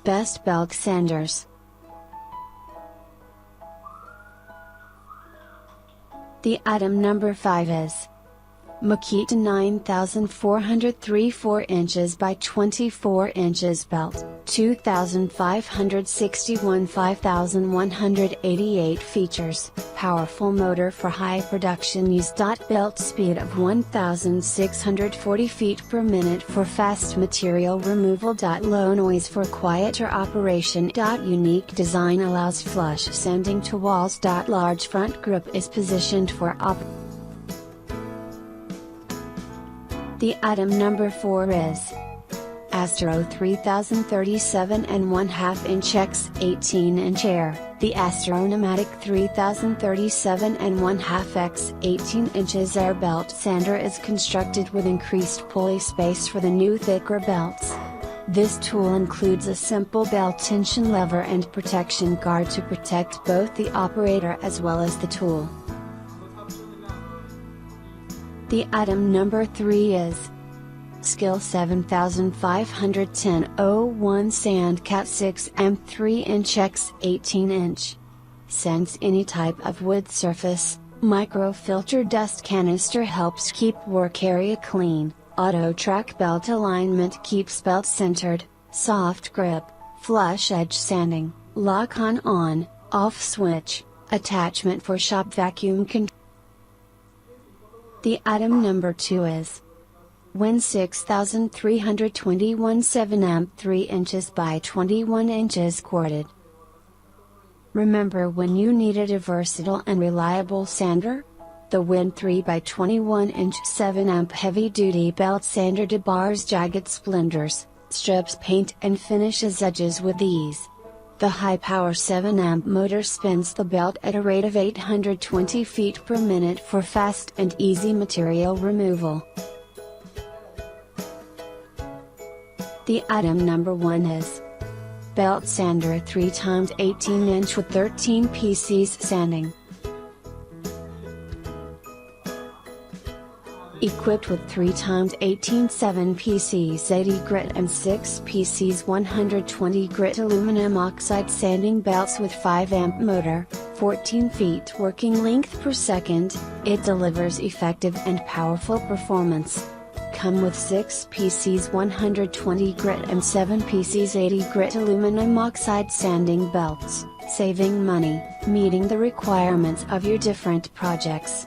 Best belt sanders. The item number 5 is Makita 9403 4 inches by 24 inches belt, 2561 5188 features, powerful motor for high production use. Belt speed of 1640 feet per minute for fast material removal. Low noise for quieter operation. Unique design allows flush sanding to walls. Large front grip is positioned for The item number 4 is Astro 3037 and 1/2 inch x 18 inch air. The Astro pneumatic 3037 and 1/2 x 18 inches air belt sander is constructed with increased pulley space for the new thicker belts. This tool includes a simple belt tension lever and protection guard to protect both the operator as well as the tool. The item number 3 is SKIL 7510-01 Sandcat 6M 3 inch x 18 inch. Sands any type of wood surface. Microfilter dust canister helps keep work area clean. Auto track belt alignment keeps belt centered. Soft grip, flush edge sanding, lock on off switch, attachment for shop vacuum control. The item number 2 is Win 6321 7 3 inches by 21 inches corded. Remember when you needed a versatile and reliable sander? The Win 3 by 21 inch 7 heavy duty belt sander debars jagged splinters, strips paint and finishes edges with ease. The high-power 7 motor spins the belt at a rate of 820 feet per minute for fast and easy material removal. The item number 1 is Belt Sander 3x18 inch with 13 PCs sanding. Equipped with 3x18 7 PCs 80 grit and 6 PCs 120 grit aluminum oxide sanding belts with 5 motor, 14 feet working length per second, it delivers effective and powerful performance. Come with 6 PCs 120 grit and 7 PCs 80 grit aluminum oxide sanding belts, saving money, meeting the requirements of your different projects.